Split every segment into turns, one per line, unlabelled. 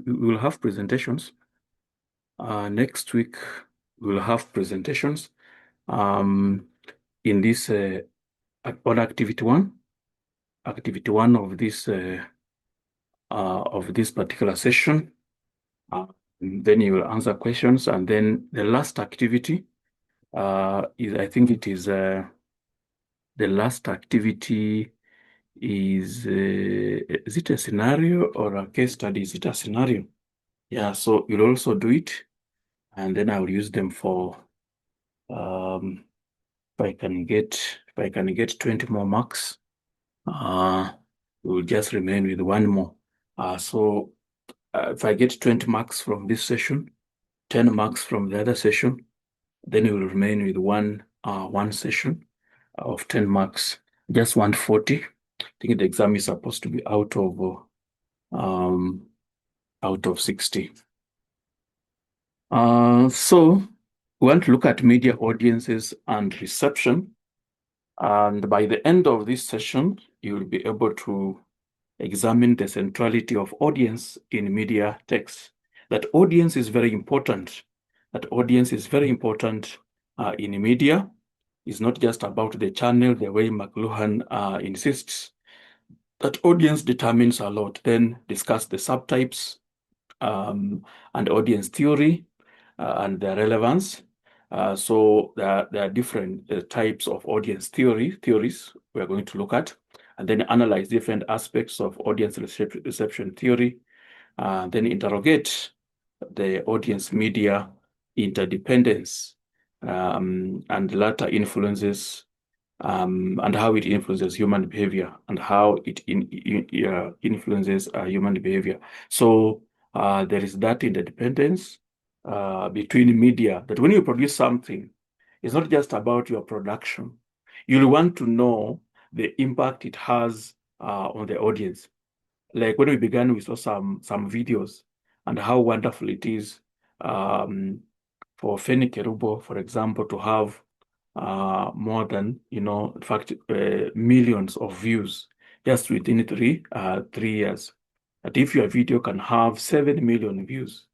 we will have presentations. Next week, we'll have presentations in this on activity one of this particular session. Then you will answer questions, and then the last activity is, I think it is the last activity is it a scenario or a case study? Is it a scenario? Yeah, so you'll also do it, and then I'll use them for if I can get 20 more marks, we'll just remain with one more. So if I get 20 marks from this session, 10 marks from the other session, then we will remain with one session of 10 marks, just 140. I think the exam is supposed to be out of 60. So we want to look at media audiences and reception. And by the end of this session, you will be able to examine the centrality of audience in media text. That audience is very important. That audience is very important in media. It's not just about the channel, the way McLuhan insists. That audience determines a lot. Then discuss the subtypes and audience theory and their relevance. So there are different types of audience theories we are going to look at, and then analyze different aspects of audience reception theory, then interrogate the audience media interdependence and the latter influences and how it influences human behavior and how it influences human behavior. So there is that interdependence between media, that when you produce something, it's not just about your production. You'll want to know the impact it has on the audience. Like when we began, we saw some videos and how wonderful it is for Feni Kerubo, for example, to have more than, in fact, millions of views just within three years. That if your video can have 7 million views,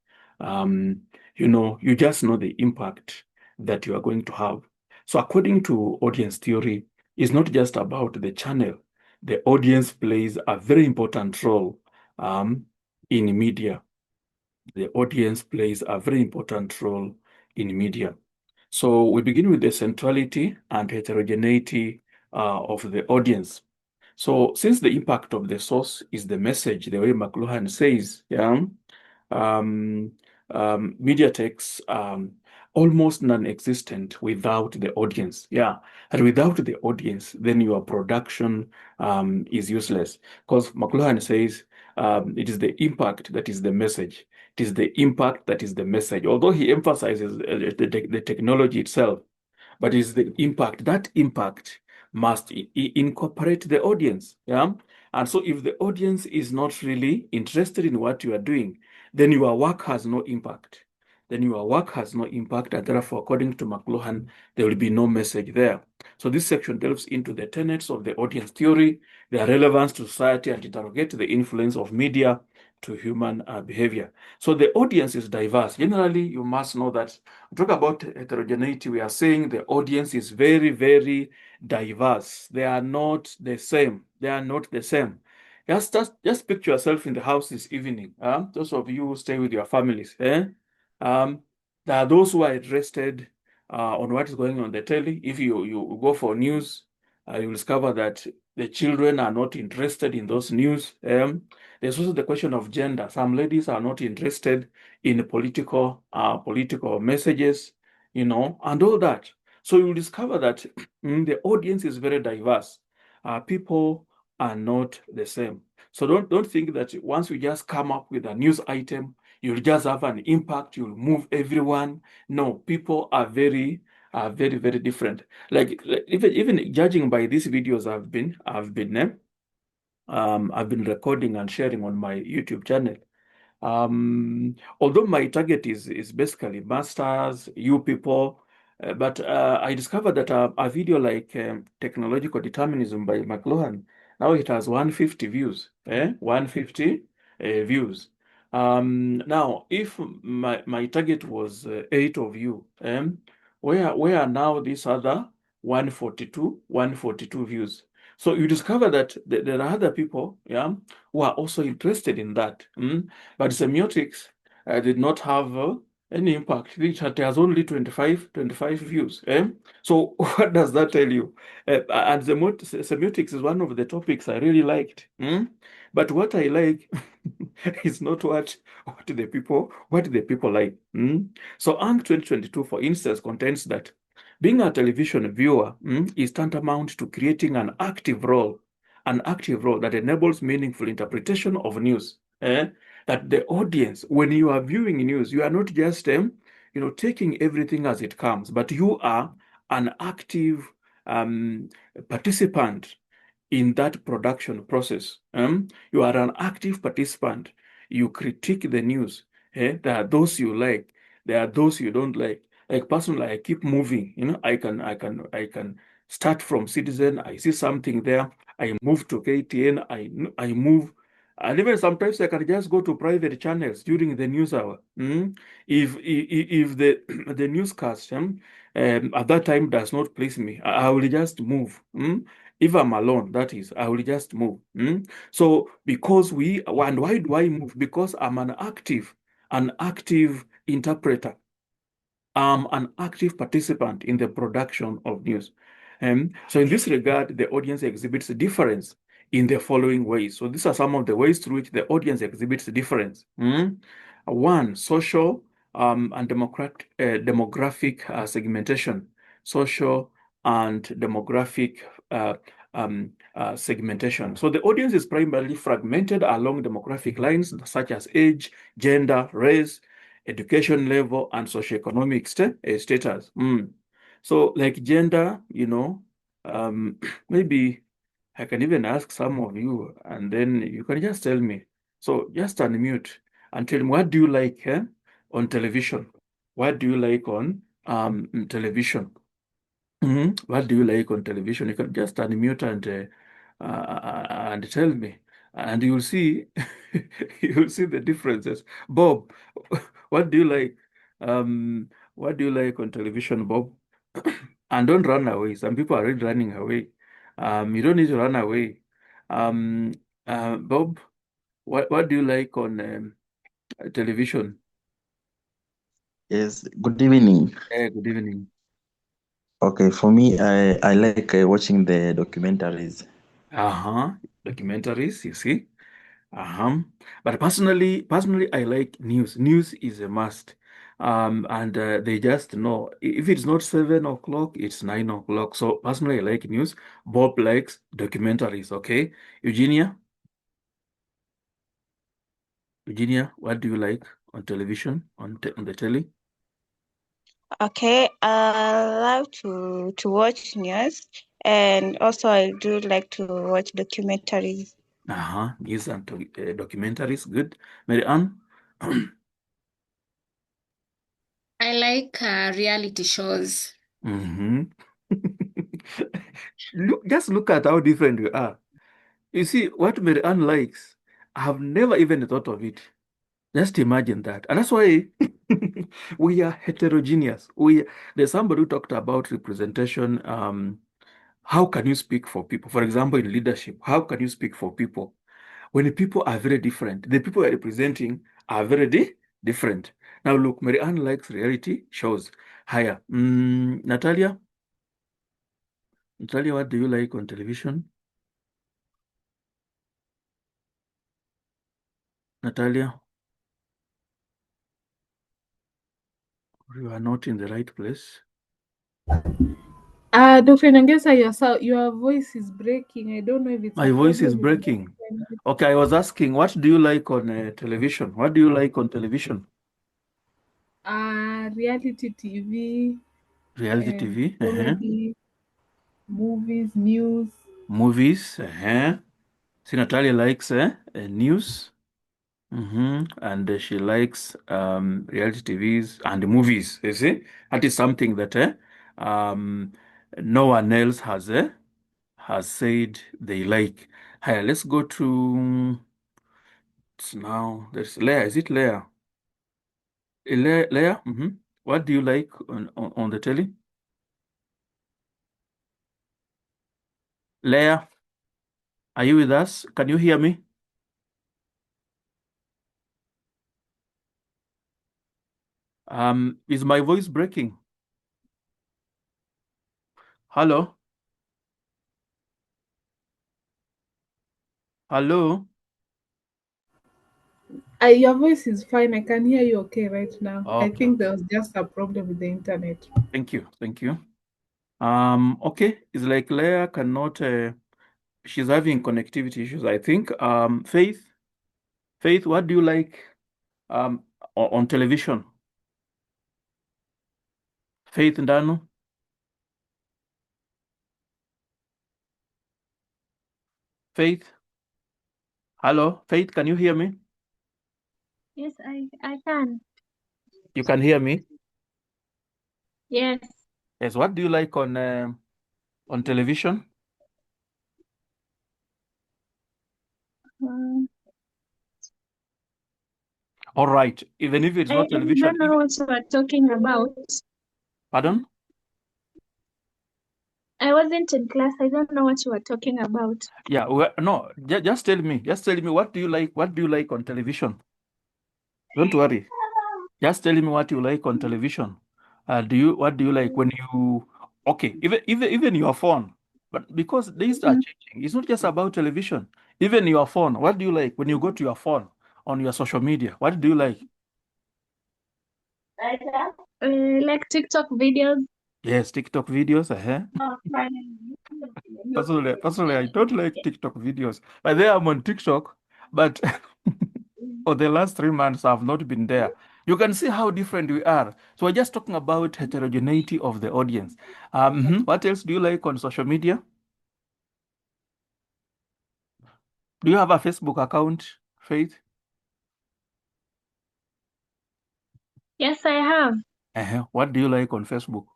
you just know the impact that you are going to have. So according to audience theory, it's not just about the channel. The audience plays a very important role in media. The audience plays a very important role in media. So we begin with the centrality and heterogeneity of the audience. So since the impact of the source is the message, the way McLuhan says, media takes almost non-existent without the audience. Yeah, and without the audience, then your production is useless. Because McLuhan says it is the impact that is the message. It is the impact that is the message. Although he emphasizes the technology itself, but it's the impact. That impact must incorporate the audience. Yeah. And so if the audience is not really interested in what you are doing, then your work has no impact. Then your work has no impact, and therefore, according to McLuhan, there will be no message there. So this section delves into the tenets of the audience theory, their relevance to society, and interrogate the influence of media to human behavior. So the audience is diverse. Generally, you must know that talk about heterogeneity, we are saying the audience is very, very diverse. They are not the same. They are not the same. Just picture yourself in the house this evening. Those of you who stay with your families. There are those who are interested on what is going on the telly. If you go for news, you will discover that the children are not interested in those news. There's also the question of gender. Some ladies are not interested in political messages, and all that. So you will discover that the audience is very diverse. People are not the same. So don't think that once you just come up with a news item, you'll just have an impact, you'll move everyone. No, people are very, very different. Like even judging by these videos I've been recording and sharing on my YouTube channel. Although my target is basically masters, you people, but I discovered that a video like Technological Determinism by McLuhan, now it has 150 views, 150 views. Now, if my target was eight of you, where are now these other 142 views? So you discover that there are other people, yeah, who are also interested in that. But semiotics did not have any impact. It has only 25 views. So what does that tell you? And semiotics is one of the topics I really liked. But what I like is not what the people like. So ANG 2022, for instance, contains that being a television viewer is tantamount to creating an active role that enables meaningful interpretation of news. That the audience, when you are viewing news, you are not just taking everything as it comes, but you are an active participant in that production process. You are an active participant. You critique the news. There are those you like. There are those you don't like. Like personally, I keep moving. I can start from Citizen. I see something there. I move to KTN. I move. And even sometimes I can just go to private channels during the news hour. If the the newscast at that time does not please me, I will just move. If I'm alone, that is, I will just move. So and why do I move? Because I'm an active interpreter. I'm an active participant in the production of news. So in this regard, the audience exhibits a difference in the following ways. So these are some of the ways through which the audience exhibits a difference. One, social and demographic segmentation. Social and demographic segmentation. So the audience is primarily fragmented along demographic lines such as age, gender, race, education level, and socioeconomic status. So like gender, maybe I can even ask some of you, and then you can just tell me. So just unmute and tell me, what do you like on television? What do you like on television? What do you like on television? You can just unmute and tell me, and you'll see you'll see the differences. Bob, what do you like? What do you like on television, Bob? And don't run away. Some people are already running away. You don't need to run away. Um, Bob, what do you like on television?
Yes, good evening.
Good evening.
Okay, for me, I like watching the documentaries.
Uh-huh. Documentaries, you see. Uh-huh. But personally, I like news. News is a must. And they just know if it's not 7 o'clock, it's 9 o'clock. So personally, I like news. Bob likes documentaries. Okay, Eugenia, what do you like on television on the telly?
Okay, I love to watch news, and also I do like to watch documentaries.
Uh-huh. News and documentaries. Good. Mary Ann.
I like reality shows.
Mm-hmm. Just look at how different we are. You see, what Mary Ann likes, I have never even thought of it. Just imagine that. And that's why we are heterogeneous. There's somebody who talked about representation. How can you speak for people? For example, in leadership, how can you speak for people? When the people are very different, the people you're representing are very different. Now, look, Mary Ann likes reality shows. Higher. Natalia, what do you like on television? Natalia, you are not in the right place.
Dr. Nyongesa, your voice is breaking. I don't know if it's
My
a
voice is
problem with
breaking.
my
Okay, I was asking, what do you like on television? What do you like on television?
reality TV,
Reality TV,
comedy, movies, news.
movies, See, Natalia likes news, and she likes reality TVs and movies. You see, that is something that um, no one else has said they like. Hi, let's go to It's now there's Leah. Is it Leah? Leah? What do you like on the telly? Leah, are you with us? Can you hear me? Is my voice breaking? Hello? Hello?
Your voice is fine. I can hear you okay right now. I
Okay,
think
okay.
there was just a problem with the internet.
Thank you. Thank you. Okay. It's like Leah cannot, she's having connectivity issues, I think. Faith, what do you like on television? Faith Ndano? Faith? Hello? Faith, can you hear me?
Yes, I can.
You can hear me?
Yes.
Yes. What do you like on television?
Um,
All right. Even if it's
I
not television,
don't know what you are talking about.
pardon?
I wasn't in class. I don't know what you are talking about.
Yeah. No. Just tell me. Just tell me what do you like? What do you like on television? Don't worry. Just tell me what you like on television. What do you like when you? Okay. Even your phone. But because these are changing, it's not just about television. Even your phone. What do you like when you go to your phone on your social media? What do you like?
Like TikTok videos.
Yes, TikTok videos. Personally, I don't like TikTok videos. But there I'm on TikTok, but for the last 3 months, I've not been there. You can see how different we are. So we're just talking about heterogeneity of the audience. What else do you like on social media? Do you have a Facebook account, Faith?
Yes, I have.
What do you like on Facebook?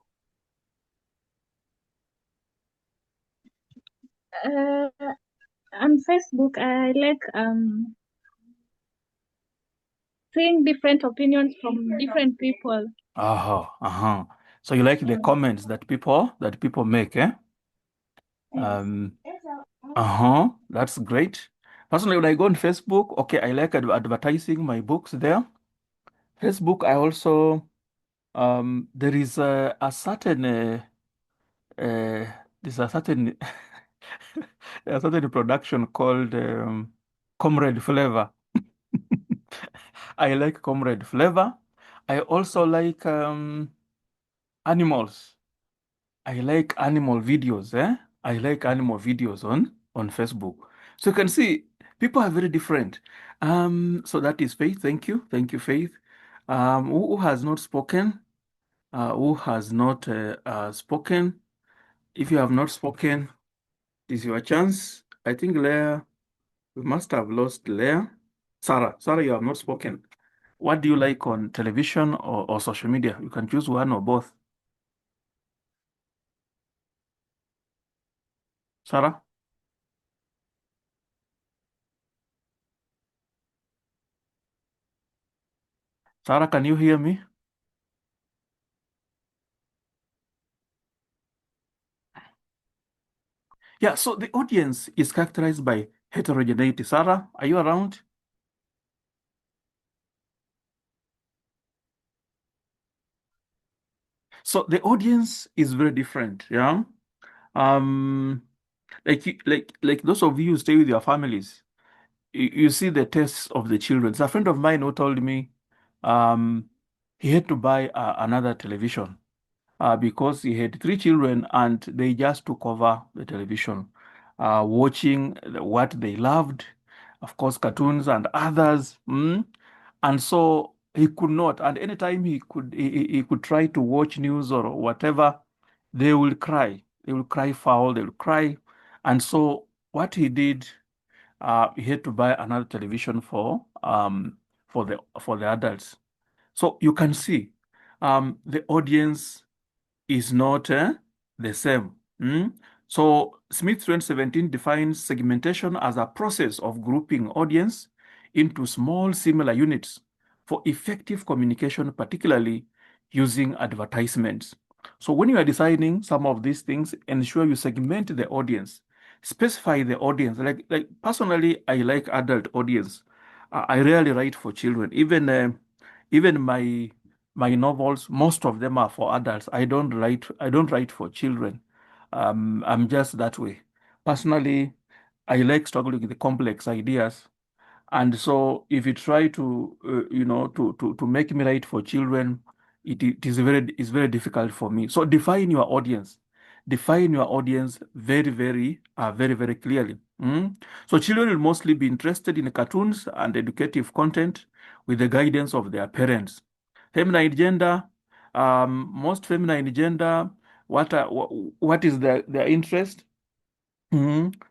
Uh, on Facebook, I like seeing different opinions from different people.
So you like the comments that people make, eh? That's great. Personally, when I go on Facebook, okay, I like advertising my books there. Facebook, I also there is a certain there's a certain a certain production called Comrade Flavor. I like Comrade Flavor. I also like animals. I like animal videos, eh? I like animal videos on Facebook. So you can see people are very different. So that is Faith. Thank you, Faith. Who has not spoken? Who has not spoken? If you have not spoken, this is your chance. I think Leah, we must have lost Leah. Sarah, you have not spoken. What do you like on television or social media? You can choose one or both. Sarah? Sarah, can you hear me? Yeah, so the audience is characterized by heterogeneity. Sarah, are you around? So the audience is very different, yeah. Like those of you who stay with your families, you see the tastes of the children. So a friend of mine who told me, he had to buy another television because he had 3 children and they just took over the television, watching what they loved, of course, cartoons and others. And so he could not. And anytime he could try to watch news or whatever, they will cry. They will cry foul. They will cry. And so what he did, he had to buy another television for the adults. So you can see, the audience is not the same. So Smith 2017 defines segmentation as a process of grouping audience into small similar units for effective communication, particularly using advertisements. So when you are designing some of these things, ensure you segment the audience, specify the audience. Like personally, I like adult audience. I rarely write for children. Even my novels, most of them are for adults. I don't write for children. I'm just that way. Personally, I like struggling with the complex ideas. And so if you try to, to make me write for children, it's very difficult for me. So define your audience. Define your audience very, very clearly. So children will mostly be interested in cartoons and educative content with the guidance of their parents. Feminine gender, most feminine gender, what is their interest?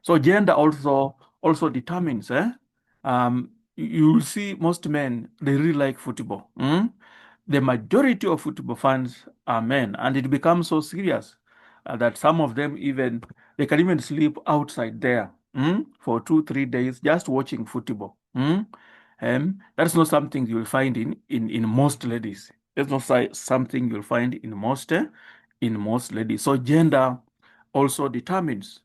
So gender also determines. You will see most men, they really like football. The majority of football fans are men, and it becomes so serious that some of them they can even sleep outside there for 2, 3 days just watching football. That's not something you'll find in most ladies. That's not something you'll find in most ladies. So gender also determines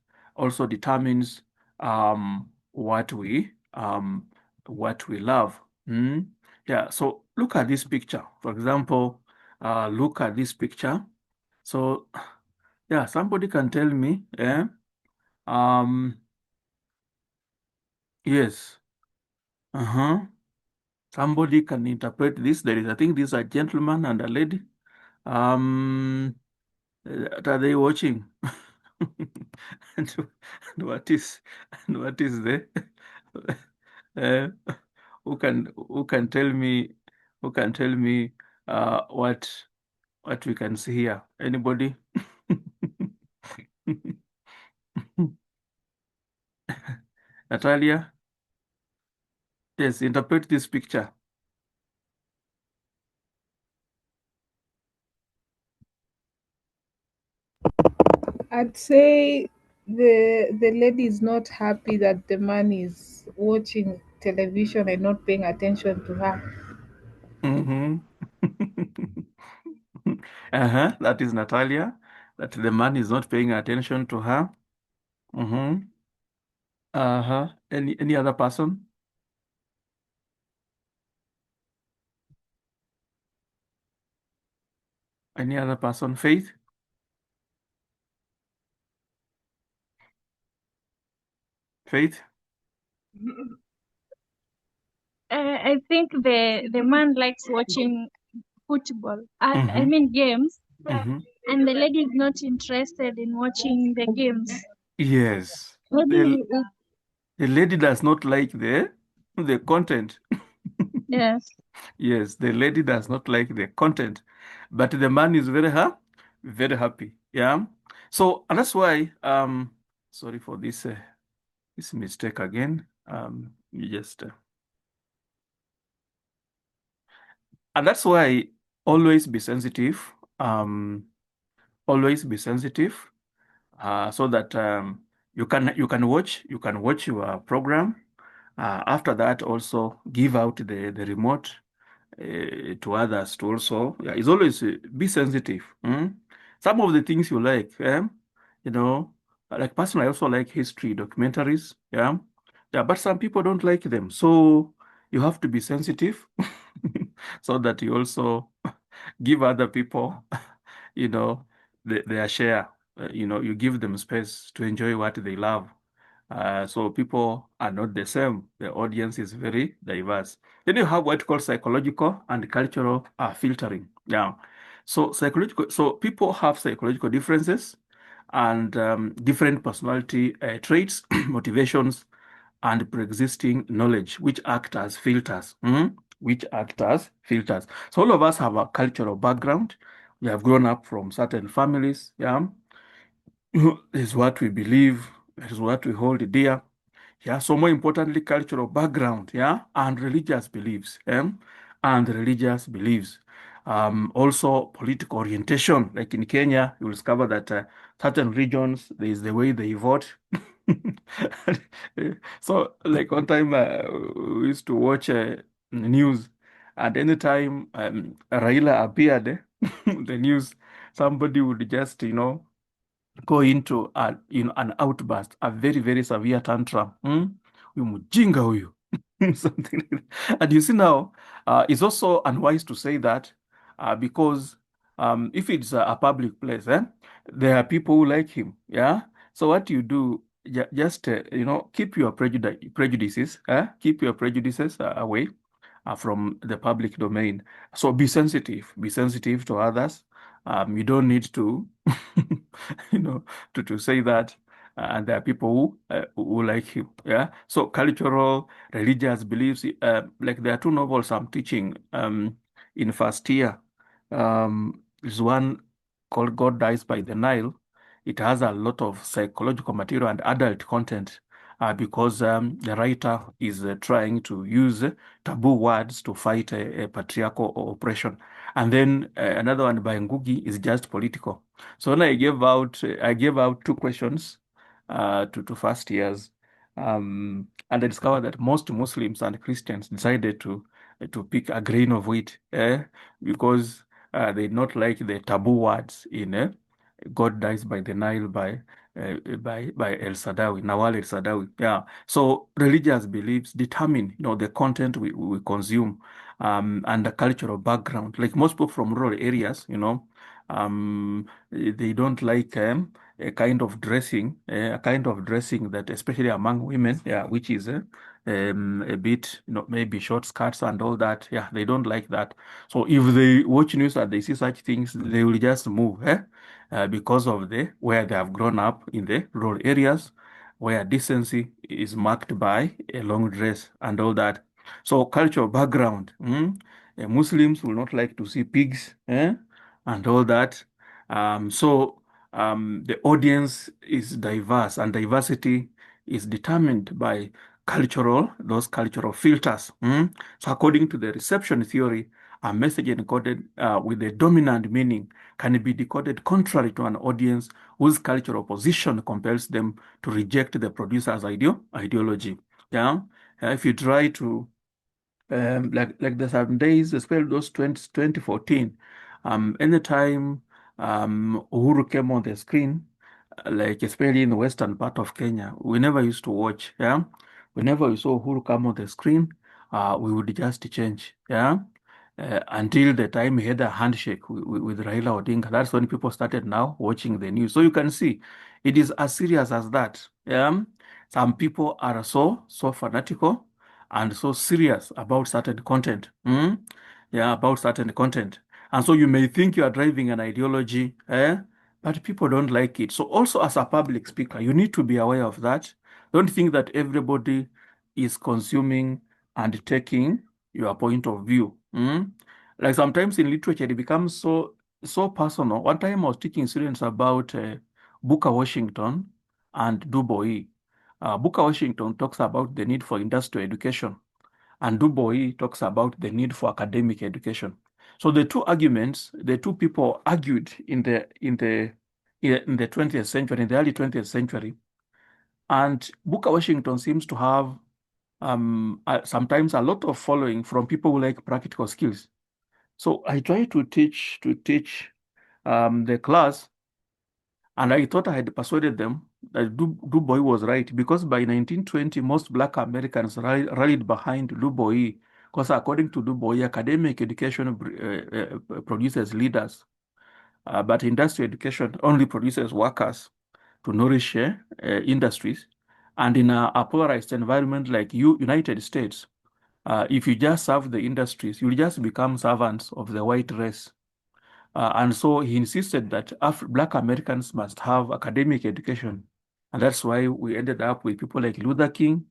um, what we love. Yeah. So look at this picture. For example, look at this picture. So yeah, somebody can tell me. Yes. Uh-huh. Somebody can interpret this. I think these are gentleman and a lady. What are they watching? and, and what is the uh, who can tell me what we can see here? Anybody? Natalia? Yes, interpret this picture.
I'd say the lady is not happy that the man is watching television and not paying attention to her.
Mm-hmm. Uh-huh. That is Natalia. That the man is not paying attention to her. Mm-hmm. Uh-huh. Any other person? Any other person? Faith? Faith?
I think the man likes watching football. I
Mm-hmm.
mean games,
Mm-hmm.
and the lady is not interested in watching the games.
Yes.
Maybe
The lady does not like the content.
yes.
Yes, the lady does not like the content, but the man is very happy. Yeah. So and that's why sorry for this mistake again. You just and that's why always be sensitive. Always be sensitive. So that you can watch your program. After that, also give out the remote to others to also. Yeah, it's always be sensitive. Some of the things you like, you know, like personally, I also like history documentaries. Yeah, yeah, but some people don't like them, so you have to be sensitive, so that you also give other people, you know, their share. You give them space to enjoy what they love. So people are not the same. The audience is very diverse. Then you have what called psychological and cultural filtering. Yeah. So people have psychological differences and different personality traits, motivations, and pre-existing knowledge, which act as filters. Which act as filters. So all of us have a cultural background. We have grown up from certain families. Yeah. This is what we believe. That is what we hold dear. Yeah, so more importantly, cultural background, yeah, and religious beliefs, and religious beliefs. Also political orientation, like in Kenya, you'll discover that certain regions, there is the way they vote. So, like one time, we used to watch news, and anytime Raila appeared, the news, somebody would just, go into an outburst, a very, very severe tantrum. Huyu mjinga huyu. Something like that. And you see now, it's also unwise to say that because if it's a public place, there are people who like him. Yeah. So what you do, just keep your prejudices, keep your prejudices away from the public domain. So be sensitive to others. You don't need to, to say that. And there are people who like you. Yeah. So cultural, religious beliefs, like there are two novels I'm teaching in first year. There's one called God Dies by the Nile. It has a lot of psychological material and adult content because the writer is trying to use taboo words to fight a patriarchal oppression. And then another one by Ngugi is just political. So when I gave out two questions to first years, and I discovered that most Muslims and Christians decided to pick a grain of wheat because they not like the taboo words in God Dies by the Nile by El Sadawi, Nawal El Sadawi. Yeah. So religious beliefs determine, the content we consume, and the cultural background. Like most people from rural areas, they don't like a kind of dressing that, especially among women, yeah, which is a bit, maybe short skirts and all that. Yeah, they don't like that. So if they watch news and they see such things, they will just move, because of where they have grown up in the rural areas, where decency is marked by a long dress and all that. So cultural background, Muslims will not like to see pigs, and all that. The audience is diverse, and diversity is determined by those cultural filters. So according to the reception theory, a message encoded with a dominant meaning can be decoded contrary to an audience whose cultural position compels them to reject the producer's ideology. Yeah, if you try to like the 7 days, especially those 2014, anytime Uhuru came on the screen, like especially in the western part of Kenya, we never used to watch. Yeah, whenever we saw Uhuru come on the screen, we would just change. Yeah. Until the time he had a handshake with Raila Odinga. That's when people started now watching the news. So you can see it is as serious as that. Yeah. Some people are so fanatical and so serious about certain content. Yeah, about certain content. And so you may think you are driving an ideology, but people don't like it. So also as a public speaker, you need to be aware of that. Don't think that everybody is consuming and taking your point of view. Like sometimes in literature, it becomes so personal. One time I was teaching students about Booker Washington and Du Bois. Booker Washington talks about the need for industrial education, and Du Bois talks about the need for academic education. So the two people argued in the 20th century, in the early 20th century, and Booker Washington seems to have sometimes a lot of following from people who like practical skills. So I tried to teach the class, and I thought I had persuaded them that Du Bois was right, because by 1920, most Black Americans rallied behind Du Bois, because according to Du Bois, academic education produces leaders, but industrial education only produces workers to nourish industries. And in a polarized environment like United States, if you just serve the industries, you'll just become servants of the white race. And so he insisted that Black Americans must have academic education. And that's why we ended up with people like Luther King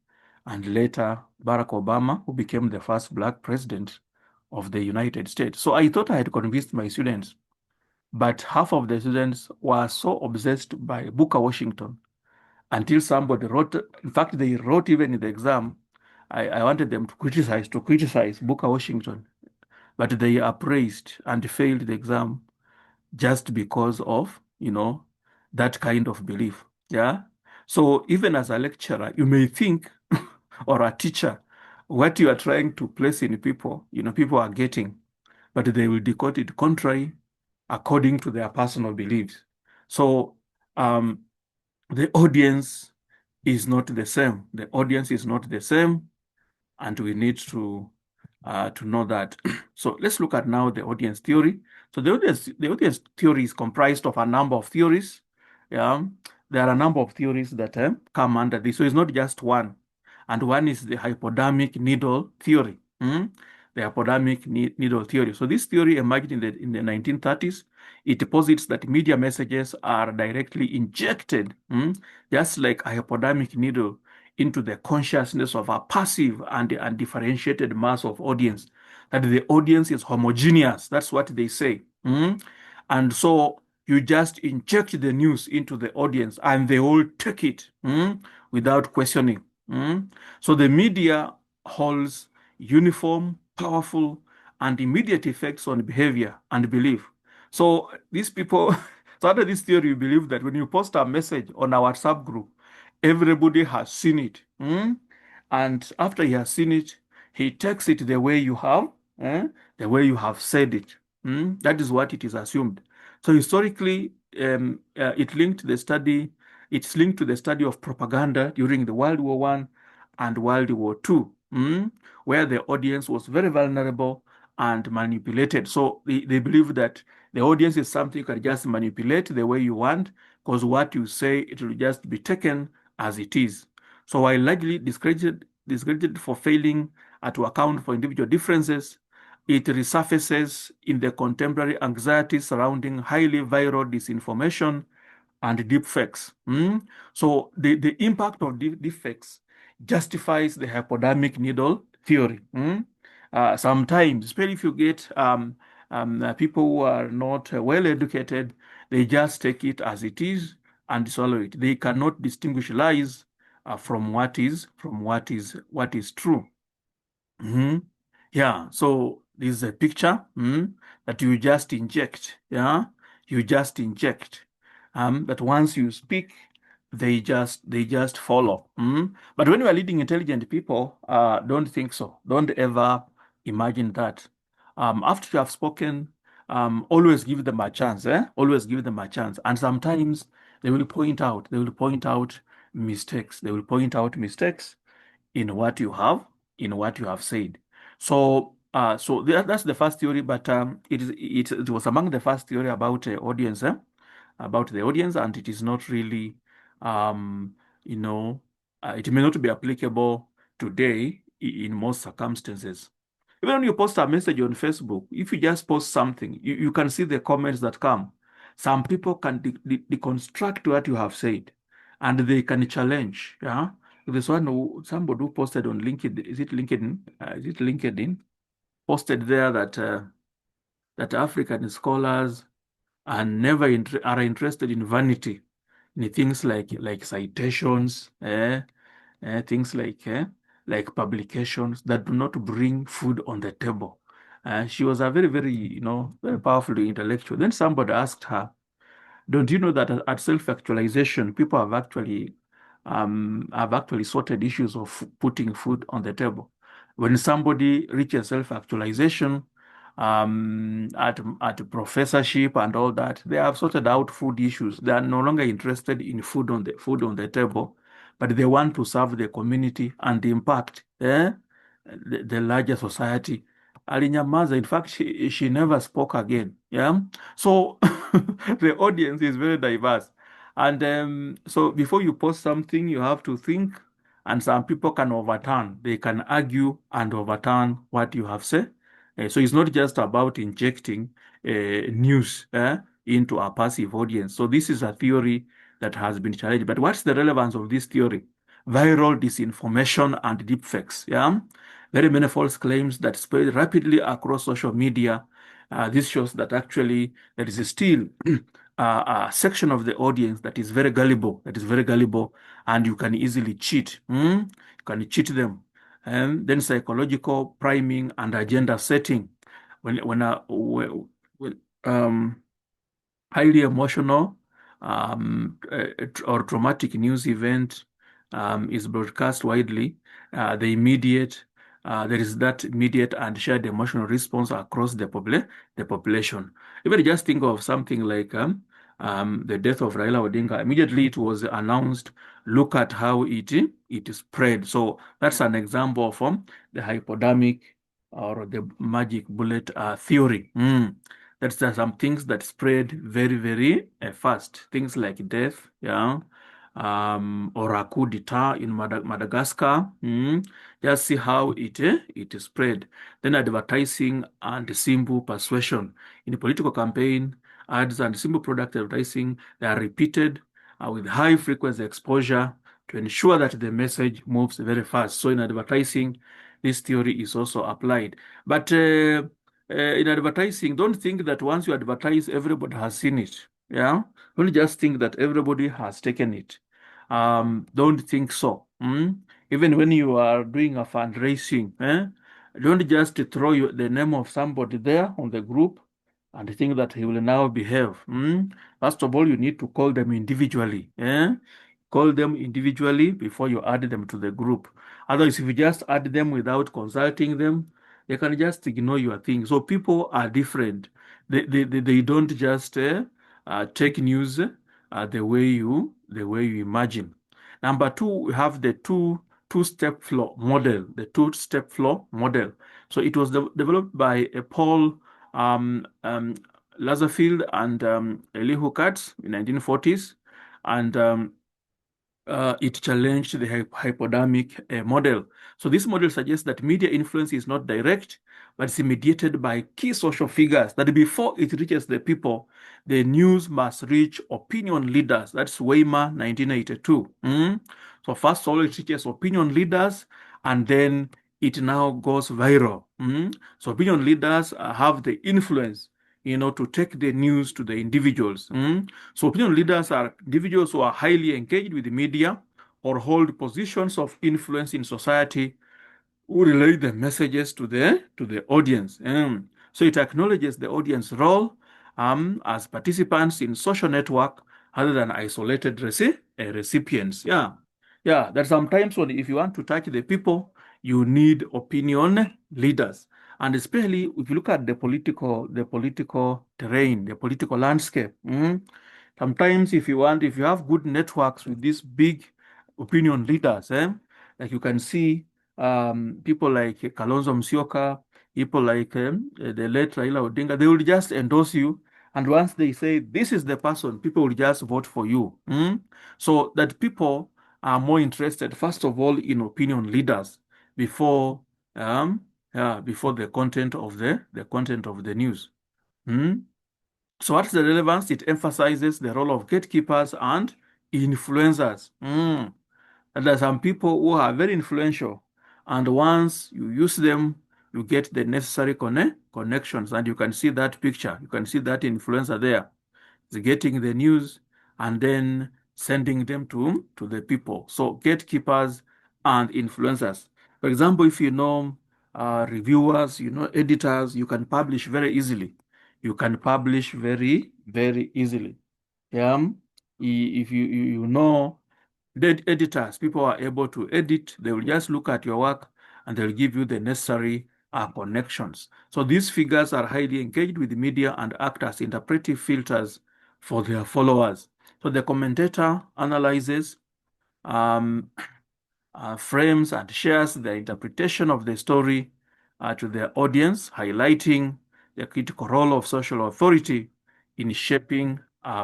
and later Barack Obama, who became the first Black president of the United States. So I thought I had convinced my students, but half of the students were so obsessed by Booker Washington until somebody wrote, in fact, they wrote even in the exam, I wanted them to criticize Booker Washington, but they appraised and failed the exam just because of, that kind of belief. Yeah. So even as a lecturer, you may think, or a teacher, what you are trying to place in people, people are getting, but they will decode it contrary according to their personal beliefs. So the audience is not the same. The audience is not the same, and we need to know that. So let's look at now the audience theory. So the audience theory is comprised of a number of theories. Yeah, there are a number of theories that come under this. So it's not just one, and one is the hypodermic needle theory. The hypodermic needle theory. So this theory emerged in the 1930s. It posits that media messages are directly injected, just like a hypodermic needle, into the consciousness of a passive and undifferentiated mass of audience. That the audience is homogeneous. That's what they say. And so you just inject the news into the audience and they all take it without questioning. So the media holds uniform, powerful, and immediate effects on behavior and belief. So these people, so under this theory, you believe that when you post a message on our WhatsApp group, everybody has seen it. And after he has seen it, he takes it the way you have, the way you have said it. That is what it is assumed. So historically, it's linked to the study of propaganda during the World War I and World War II, where the audience was very vulnerable and manipulated. So they believe that the audience is something you can just manipulate the way you want, because what you say, it will just be taken as it is. So while largely discredited for failing to account for individual differences, it resurfaces in the contemporary anxiety surrounding highly viral disinformation and deepfakes. So the impact of deepfakes justifies the hypodermic needle theory. Sometimes, especially if you get people who are not well educated, they just take it as it is and swallow it. They cannot distinguish lies from what is true. Yeah, so this is a picture that you just inject. Yeah, you just inject. That once you speak, they just follow. But when you are leading intelligent people, don't think so. Don't ever imagine that. After you have spoken, always give them a chance. Always give them a chance. And sometimes they will point out mistakes. They will point out mistakes in what you have said. So that's the first theory, but it was among the first theory about audience, about the audience, and it is not really, it may not be applicable today in most circumstances. Even when you post a message on Facebook, if you just post something, you can see the comments that come. Some people can deconstruct what you have said, and they can challenge. Yeah, there's somebody who posted on LinkedIn. Is it LinkedIn? Posted there that African scholars are never are interested in vanity, in things like citations, things like publications that do not bring food on the table. She was a very, very, very powerful intellectual. Then somebody asked her, don't you know that at self-actualization, people have actually sorted issues of putting food on the table. When somebody reaches self-actualization at professorship and all that, they have sorted out food issues. They are no longer interested in food on the table, but they want to serve the community and impact the larger society. Alinyamaza, in fact, she never spoke again. Yeah. So the audience is very diverse. And so before you post something, you have to think, and some people can overturn. They can argue and overturn what you have said. So it's not just about injecting news into a passive audience. So this is a theory that has been challenged. But what's the relevance of this theory? Viral disinformation and deepfakes. Yeah, very many false claims that spread rapidly across social media. This shows that actually there is still a section of the audience that is very gullible, and you can easily cheat. You can cheat them. And then psychological priming and agenda setting. When highly emotional or traumatic news event is broadcast widely, there is that immediate and shared emotional response across the population. Even just think of something like the death of Raila Odinga. Immediately it was announced. Look at how it spread. So that's an example of the hypodermic or the magic bullet theory. That's some things that spread very, very fast. Things like death, yeah, or a coup d'etat in Madagascar. Just see how it spread. Then advertising and simple persuasion. In a political campaign, ads and simple product advertising, they are repeated with high frequency exposure to ensure that the message moves very fast. So in advertising, this theory is also applied. But in advertising, don't think that once you advertise, everybody has seen it. Yeah, don't just think that everybody has taken it. Don't think so. Even when you are doing a fundraising, don't just throw the name of somebody there on the group and think that he will now behave. First of all, you need to call them individually. Call them individually before you add them to the group. Otherwise, if you just add them without consulting them, they can just ignore your thing. So people are different. They don't just take news the way you imagine. Number two, we have the two-step flow model. The two-step flow model. So it was developed by Paul Lazarsfeld and Elihu Katz in 1940s, and it challenged the hypodermic model. So this model suggests that media influence is not direct, but it's mediated by key social figures, that before it reaches the people, the news must reach opinion leaders. That's Weimar, 1982. So first of all, it reaches opinion leaders, and then it now goes viral. So opinion leaders have the influence, to take the news to the individuals. So opinion leaders are individuals who are highly engaged with the media or hold positions of influence in society, who relay the messages to the audience. So it acknowledges the audience role as participants in social network other than isolated recipients. Yeah. That sometimes if you want to touch the people, you need opinion leaders. And especially if you look at the political terrain, the political landscape. Sometimes if you have good networks with these big opinion leaders, like you can see people like Kalonzo Musyoka, people like the late Raila Odinga, they will just endorse you. And once they say this is the person, people will just vote for you. So that people are more interested, first of all, in opinion leaders before the content of the news. So what's the relevance? It emphasizes the role of gatekeepers and influencers. And there are some people who are very influential, and once you use them, you get the necessary connections, and you can see that picture. You can see that influencer there. It's getting the news and then sending them to the people. So gatekeepers and influencers. For example, if you know reviewers, editors, you can publish very easily. You can publish very, very easily. Yeah. If you know the editors, people are able to edit. They will just look at your work and they'll give you the necessary connections. So these figures are highly engaged with the media and act as interpretive filters for their followers. So the commentator analyzes, frames and shares the interpretation of the story to their audience, highlighting the critical role of social authority in shaping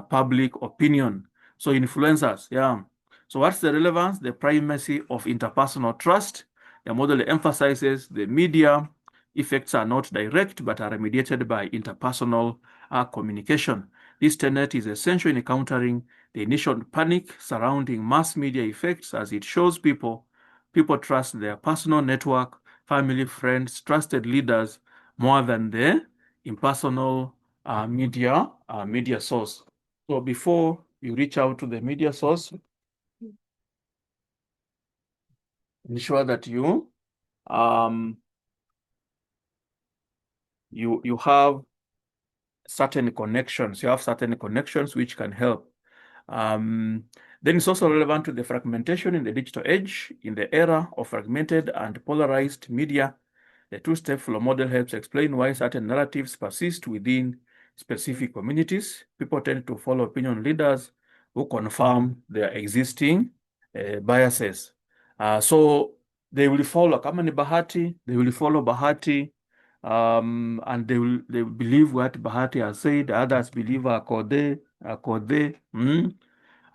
public opinion. So influencers, yeah. So what's the relevance? The primacy of interpersonal trust. The model emphasizes the media effects are not direct, but are mediated by interpersonal communication. This tenet is essential in countering the initial panic surrounding mass media effects, as it shows people trust their personal network, family, friends, trusted leaders more than the impersonal media source. So before you reach out to the media source, ensure that you have certain connections. You have certain connections which can help. Then it's also relevant to the fragmentation in the digital age. In the era of fragmented and polarized media, the two-step flow model helps explain why certain narratives persist within specific communities. People tend to follow opinion leaders who confirm their existing biases. So they will follow kama ni Bahati, they will follow Bahati, and they will believe what Bahati has said. Others believe Akode,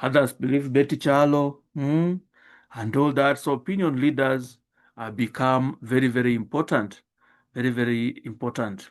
others believe Betty Chalo, and all that. So opinion leaders become very, very important, very, very important.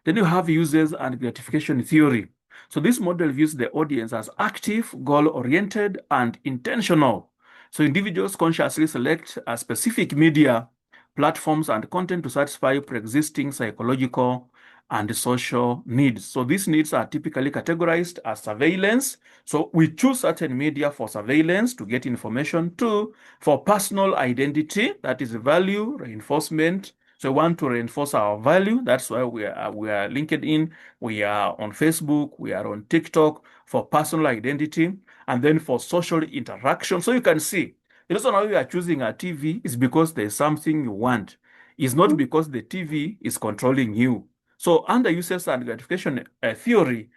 Then you have uses and gratification theory. So this model views the audience as active, goal-oriented, and intentional. So individuals consciously select a specific media, platforms, and content to satisfy pre-existing psychological and social needs. So these needs are typically categorized as surveillance. So we choose certain media for surveillance to get information. Two, for personal identity, that is value reinforcement. So we want to reinforce our value. That's why we are LinkedIn, we are on Facebook, we are on TikTok for personal identity, and then for social interaction. So you can see, the reason why we are choosing a TV is because there's something you want. It's not because the TV is controlling you. So under uses and gratification theory,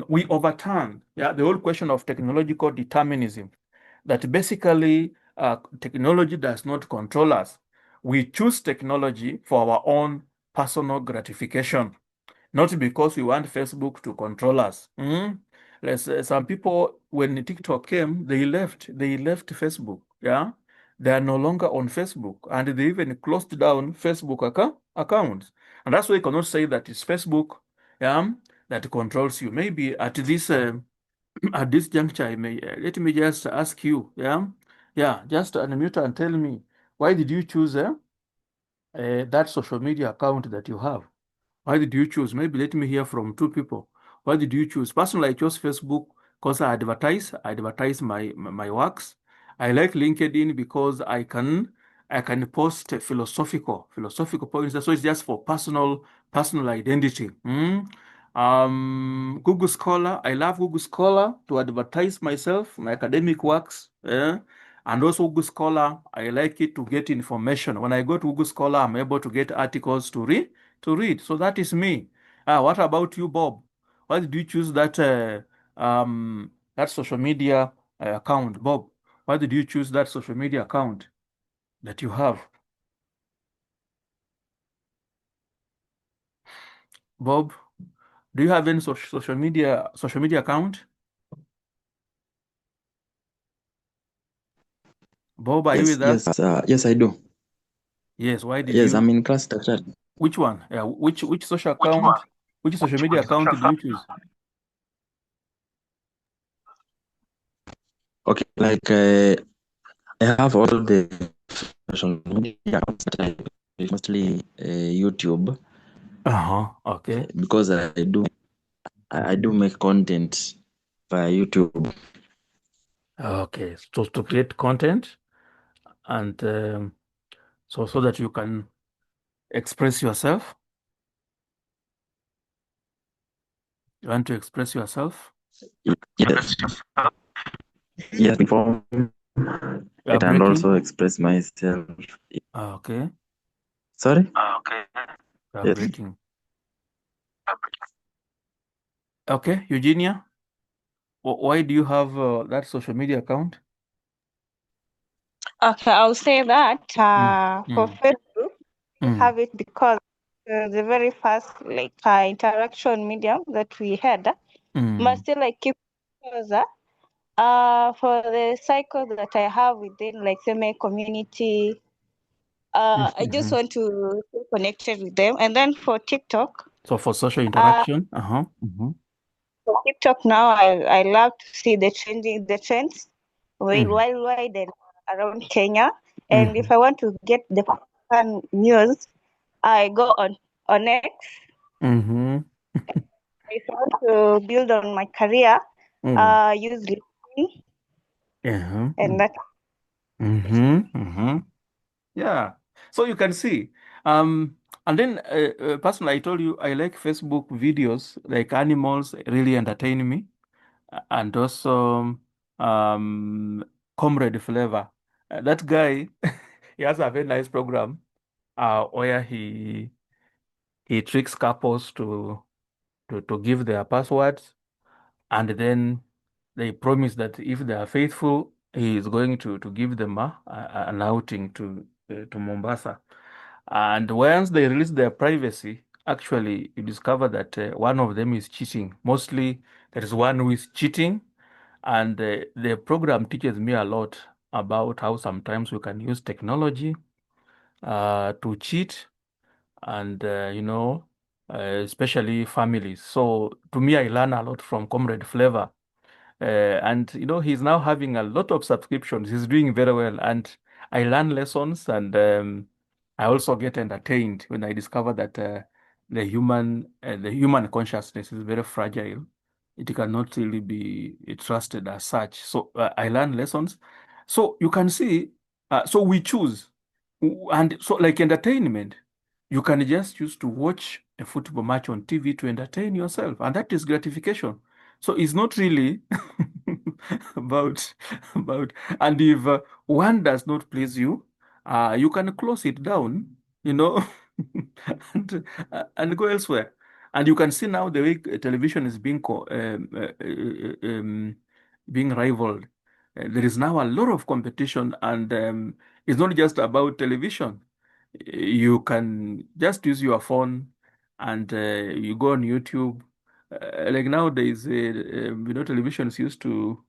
we overturn the whole question of technological determinism, that basically technology does not control us. We choose technology for our own personal gratification, not because we want Facebook to control us. Some people, when TikTok came, they left Facebook. Yeah, they are no longer on Facebook, and they even closed down Facebook accounts. And that's why you cannot say that it's Facebook, that controls you. Maybe at this juncture, let me just ask you, just unmute and tell me, why did you choose that social media account that you have? Why did you choose? Maybe let me hear from two people. Why did you choose? Personally, I chose Facebook because I advertise my works. I like LinkedIn because I can post philosophical points. So it's just for personal identity. Google Scholar, I love Google Scholar to advertise myself, my academic works. And also Google Scholar, I like it to get information. When I go to Google Scholar, I'm able to get articles to read. So that is me. What about you, Bob? Why did you choose that social media account, Bob? Why did you choose that social media account that you have? Bob, do you have any social media account? Bob, are you with us?
Yes, I do.
Yes, why did
Yes,
you?
I'm in class, Dr.
Which one? Yeah, which social account? Which social media account did you choose?
Okay, like I have all the social media accounts, but I mostly YouTube
Okay.
because I do make content via YouTube.
Okay. So to create content and so that you can express yourself. You want to express yourself?
Yes, yes, inform
You are
it and
breaking.
also express myself.
Okay.
Sorry?
You are
Yes.
breaking. Okay, Eugenia, why do you have that social media account?
Okay, I'll say that for
Mm.
Facebook, we
Mm.
have it because the very first interaction medium that we had, but still keep because for the cycle that I have within semi community, I just want to stay connected with them. And then for TikTok,
So for social interaction,
for TikTok now, I love to see the trends worldwide and around Kenya. And if I want to get the fun news, I go on X. If I want to build on my career, use LinkedIn, and that.
Yeah. So you can see. And then personally, I told you I like Facebook videos, like animals really entertain me. and also Comrade Flavor. That guy, he has a very nice program where he tricks couples to give their passwords, and then they promise that if they are faithful, he is going to give them an outing to Mombasa. And once they release their privacy, actually, you discover that one of them is cheating. Mostly, there is one who is cheating, and the program teaches me a lot about how sometimes we can use technology to cheat, and especially families. So to me, I learn a lot from Comrade Flavor. And he's now having a lot of subscriptions. He's doing very well, and I learn lessons, and I also get entertained when I discover that the human consciousness is very fragile. It cannot really be trusted as such. So I learn lessons. So you can see, so we choose, and so like entertainment, you can just choose to watch a football match on TV to entertain yourself, and that is gratification. So it's not really about about and if one does not please you, you can close it down, you know, and go elsewhere. And you can see now the way television is being rivaled. There is now a lot of competition, and it's not just about television. You can just use your phone, and you go on YouTube. Like nowadays, televisions used to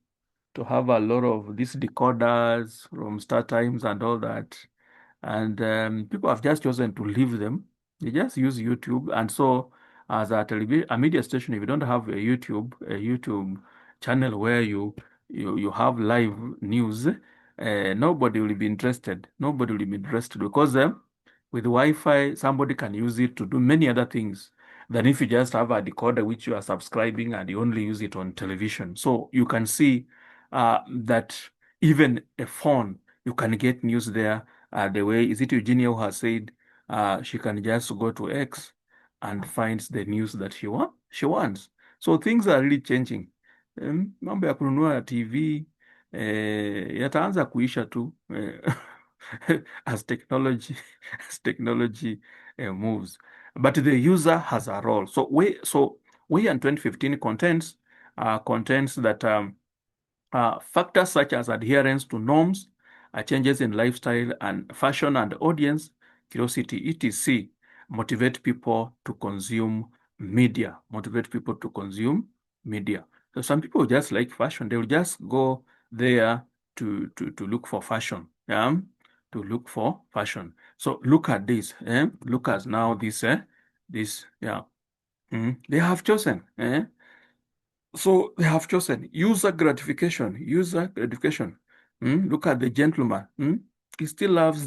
have a lot of these decoders from Star Times and all that. And people have just chosen to leave them. They just use YouTube. And so, as a media station, if you don't have a YouTube channel where you have live news, nobody will be interested. Nobody will be interested because with Wi-Fi, somebody can use it to do many other things than if you just have a decoder which you are subscribing and you only use it on television. So you can see that even a phone, you can get news there. The way, is it Eugenia who has said she can just go to X and finds the news that she wants. So things are really changing. Mambo ya kununua TV yataanza kuisha tu as technology as technology moves. But the user has a role. So we in 2015 contents that factors such as adherence to norms, changes in lifestyle and fashion and audience, curiosity, etc., motivate people to consume media. Motivate people to consume media. So some people just like fashion. They will just go there to look for fashion. Yeah, to look for fashion. So look at this. Look at now this. This. Yeah. They have chosen. So they have chosen user gratification. User gratification. Look at the gentleman. He still loves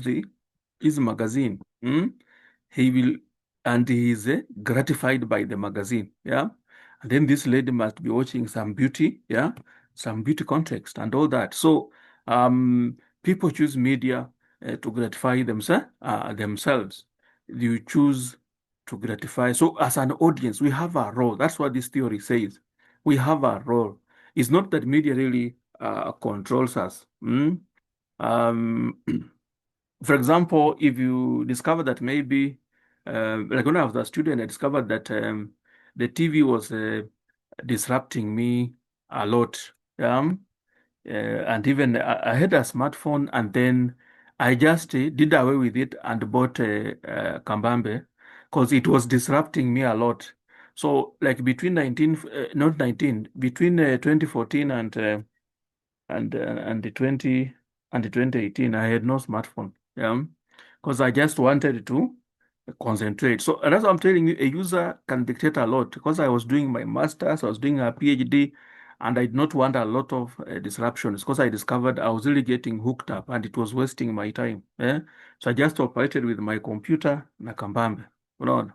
his magazine. He will, and he is gratified by the magazine. Yeah. And then this lady must be watching some beauty. Yeah. Some beauty context and all that. So people choose media to gratify themselves. You choose to gratify. So as an audience, we have a role. That's what this theory says. We have a role. It's not that media really controls us. For example, if you discover that maybe, like when I was a student, I discovered that the TV was disrupting me a lot. And even I had a smartphone, and then I just did away with it and bought Kambambe because it was disrupting me a lot. So, like not 19, between 2014 and the 2018, I had no smartphone. Yeah, because I just wanted to concentrate. So that's what I'm telling you. A user can dictate a lot because I was doing my master's, I was doing a PhD, and I did not want a lot of disruptions because I discovered I was really getting hooked up and it was wasting my time. So I just operated with my computer na kambambe. Unaona?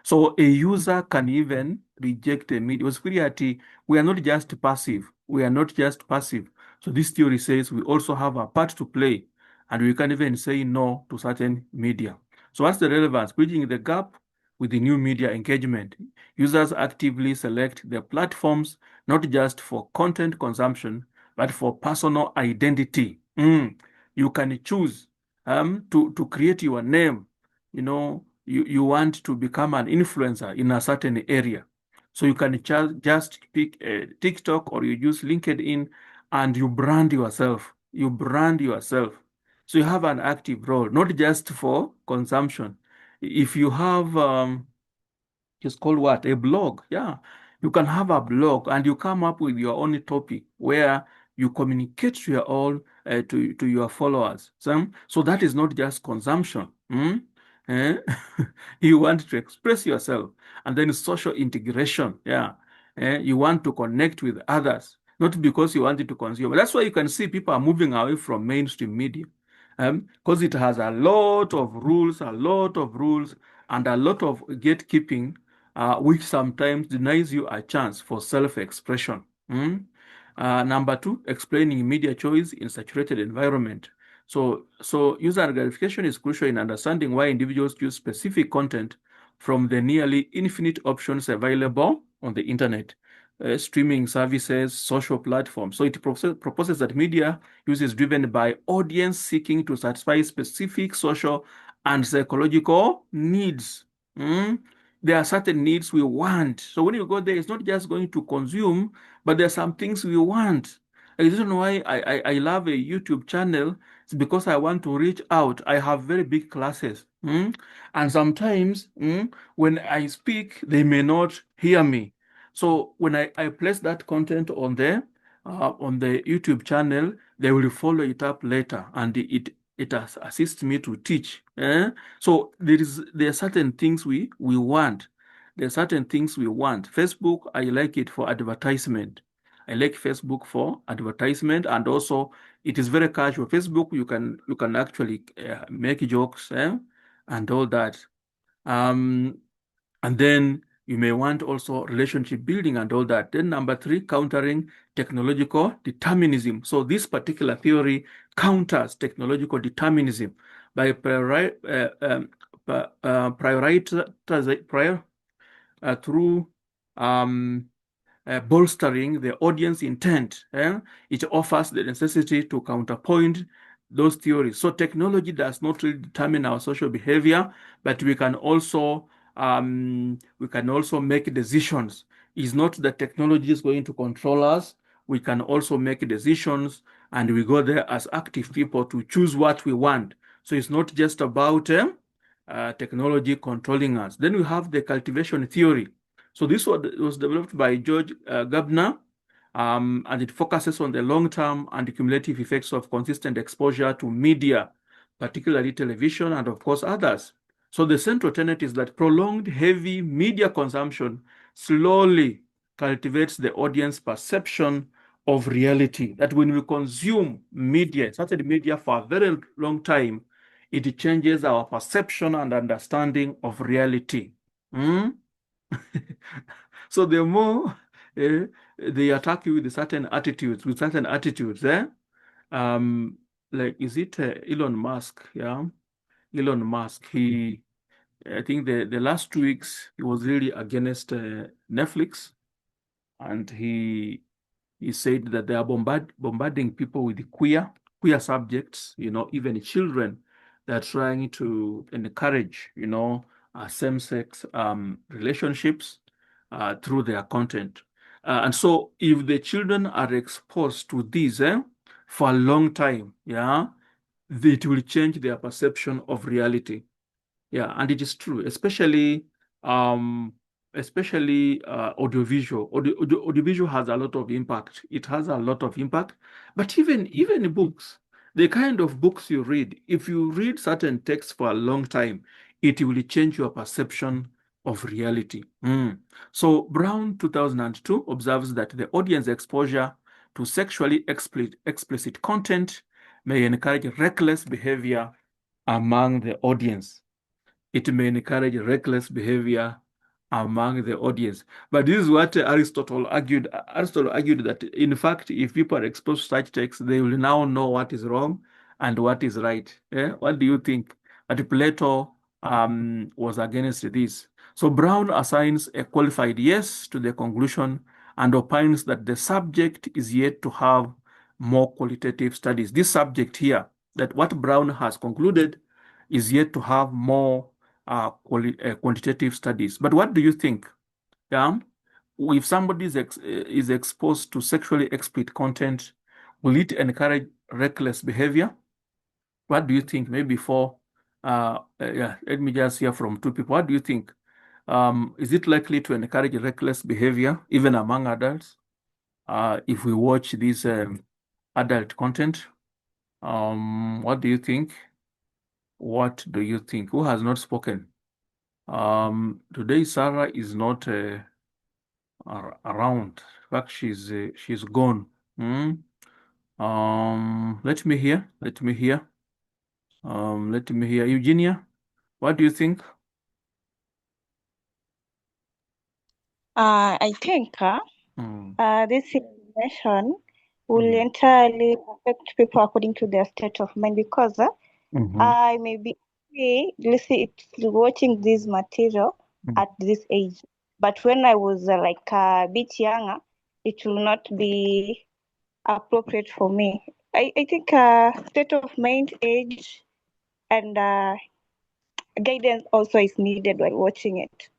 So a user can even reject a media. Security, we are not just passive. We are not just passive. So this theory says we also have a part to play, and we can even say no to certain media. So what's the relevance? Bridging the gap with the new media engagement. Users actively select their platforms not just for content consumption, but for personal identity. You can choose to create your name. You want to become an influencer in a certain area. So you can just pick TikTok or you use LinkedIn and you brand yourself. You brand yourself. So you have an active role, not just for consumption. If you have it's called what? A blog. Yeah. You can have a blog and you come up with your own topic where you communicate to your all to your followers. So that is not just consumption. Eh? You want to express yourself. And then social integration. Yeah. You want to connect with others, not because you wanted to consume. That's why you can see people are moving away from mainstream media. Because it has a lot of rules, and a lot of gatekeeping, which sometimes denies you a chance for self-expression. Number two, explaining media choice in saturated environment. So user gratification is crucial in understanding why individuals choose specific content from the nearly infinite options available on the internet, streaming services, social platforms. So it proposes that media use is driven by audience seeking to satisfy specific social and psychological needs. There are certain needs we want. So when you go there, it's not just going to consume, but there are some things we want. The reason why I love a YouTube channel is because I want to reach out. I have very big classes. And sometimes when I speak, they may not hear me. So when I place that content on the YouTube channel, they will follow it up later, and it assists me to teach. So there are certain things we want. There are certain things we want. Facebook, I like it for advertisement. I like Facebook for advertisement, and also it is very casual. Facebook, you can actually make jokes and all that. And then you may want also relationship building and all that. Then number three, countering technological determinism. So this particular theory counters technological determinism by through bolstering the audience intent. It offers the necessity to counterpoint those theories. So technology does not really determine our social behavior, but we can also make decisions. It's not that technology is going to control us. We can also make decisions, and we go there as active people to choose what we want. So it's not just about technology controlling us. Then we have the cultivation theory. So this was developed by George Gabner, and it focuses on the long-term and cumulative effects of consistent exposure to media, particularly television and, of course, others. So the central tenet is that prolonged heavy media consumption slowly cultivates the audience perception of reality. That when we consume media, certain media for a very long time, it changes our perception and understanding of reality. So the more they attack you with certain attitudes, like, is it Elon Musk? Yeah, Elon Musk. I think the last 2 weeks he was really against Netflix, and he said that they are bombarding people with queer subjects. Even children. They're trying to encourage same-sex relationships through their content. And so if the children are exposed to this for a long time, it will change their perception of reality. Yeah, and it is true, especially audiovisual. Audiovisual has a lot of impact. It has a lot of impact. But even books, the kind of books you read, if you read certain texts for a long time, it will change your perception of reality. So Brown 2002 observes that the audience exposure to sexually explicit content may encourage reckless behavior among the audience. It may encourage reckless behavior among the audience. But this is what Aristotle argued. Aristotle argued that, in fact, if people are exposed to such texts, they will now know what is wrong and what is right. What do you think? But Plato was against this. So Brown assigns a qualified yes to the conclusion and opines that the subject is yet to have more qualitative studies. This subject here, that what Brown has concluded, is yet to have more quantitative studies. But what do you think? Yeah, if somebody is exposed to sexually explicit content, will it encourage reckless behavior? What do you think? Maybe yeah, let me just hear from two people. What do you think? Is it likely to encourage reckless behavior, even among adults, if we watch this adult content? What do you think? What do you think? Who has not spoken? Today, Sarah is not around. In fact, she's gone. Hmm? Let me hear. Let me hear. Let me hear. Eugenia, what do you think?
I think
Mm.
this information will
Mm.
entirely affect people according to their state of mind because
Mhm.
I may be watching this material
Mm.
at this age, but when I was like a bit younger, it will not be appropriate for me. I think state of mind, age, and guidance also is needed while watching it.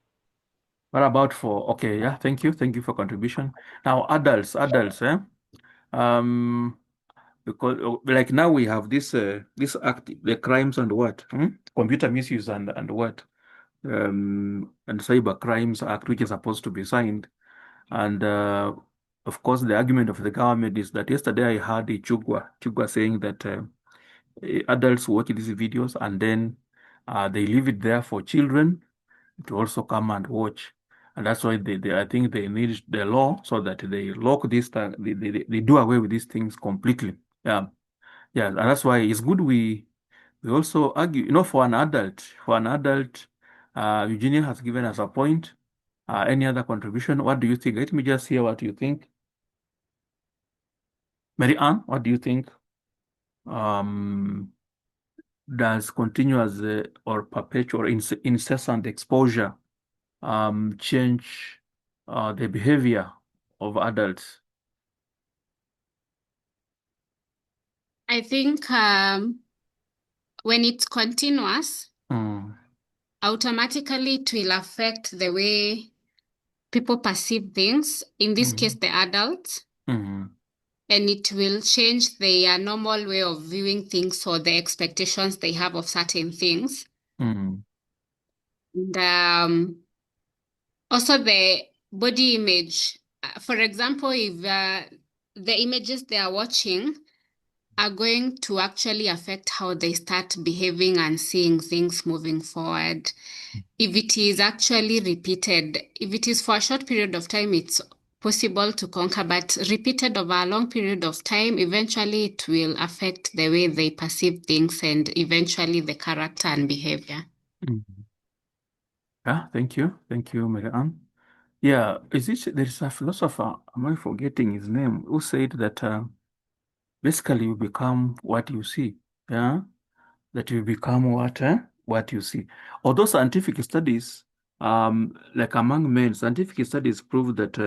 What about okay, yeah, thank you. Thank you for contribution. Now, adults, eh? Um, because like now we have this act, the crimes and what? Computer misuse and what? And Cyber Crimes Act, which is supposed to be signed. And of course, the argument of the government is that yesterday I heard Chugwa saying that adults watch these videos and then they leave it there for children to also come and watch. And that's why I think they need the law so that they lock this, they do away with these things completely. Yeah. Yeah. And that's why it's good we also argue, for an adult, Eugenia has given us a point. Any other contribution? What do you think? Let me just hear what you think. Mary Ann, what do you think? Does continuous or perpetual incessant exposure change the behavior of adults?
I think when it's continuous,
Mm.
automatically it will affect the way people perceive things, in this case, the adults,
Mm.
and it will change their normal way of viewing things or the expectations they have of certain things.
Mm.
And also the body image. For example, if the images they are watching are going to actually affect how they start behaving and seeing things moving forward. If it is actually repeated, if it is for a short period of time, it's possible to conquer, but repeated over a long period of time, eventually it will affect the way they perceive things and eventually the character and behavior.
Mm. Yeah, thank you. Thank you, Mary Ann. Yeah, there is a philosopher, am I forgetting his name, who said that basically you become what you see. Yeah, that you become what you see. Although scientific studies, like among men, scientific studies prove that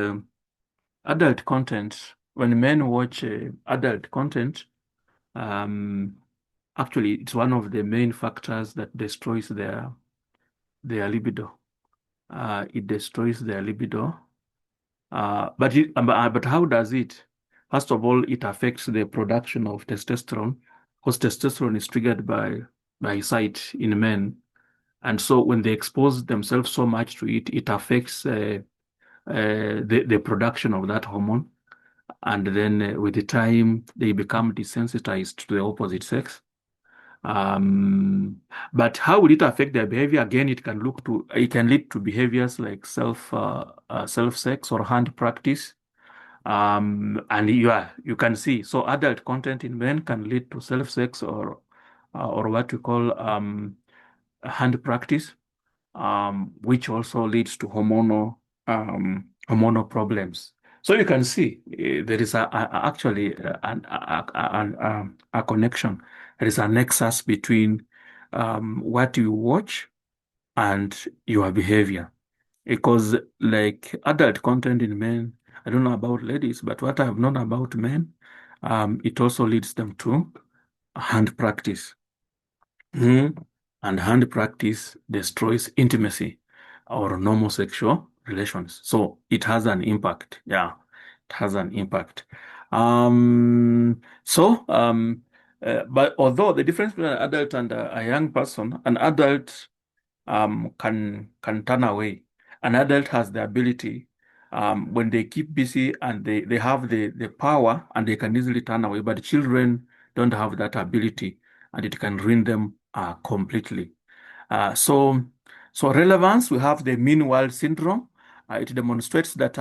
adult content, when men watch adult content, actually it's one of the main factors that destroys their libido. It destroys their libido. But how does it? First of all, it affects the production of testosterone, because testosterone is triggered by sight in men. And so when they expose themselves so much to it, it affects the production of that hormone. And then with the time, they become desensitized to the opposite sex. But how will it affect their behavior? Again, it can lead to behaviors like self-sex or hand practice. And you can see, so adult content in men can lead to self-sex or what we call hand practice, which also leads to hormonal problems. So you can see there is actually a connection. There is a nexus between what you watch and your behavior. because like adult content in men, I don't know about ladies, but what I've known about men, it also leads them to hand practice. And hand practice destroys intimacy or normal sexual relations. So it has an impact. Yeah, it has an impact. But although the difference between an adult and a young person, an adult can turn away. An adult has the ability when they keep busy and they have the power and they can easily turn away. But children don't have that ability and it can ruin them completely. So relevance, we have the mean world syndrome. It demonstrates that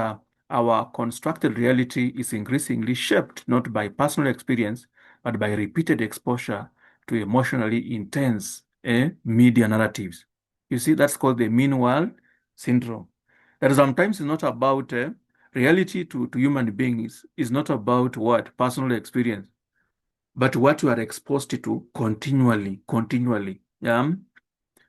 our constructed reality is increasingly shaped not by personal experience, but by repeated exposure to emotionally intense media narratives. You see, that's called the mean world syndrome. That sometimes is not about reality to human beings, is not about what personal experience, but what you are exposed to continually. Yeah.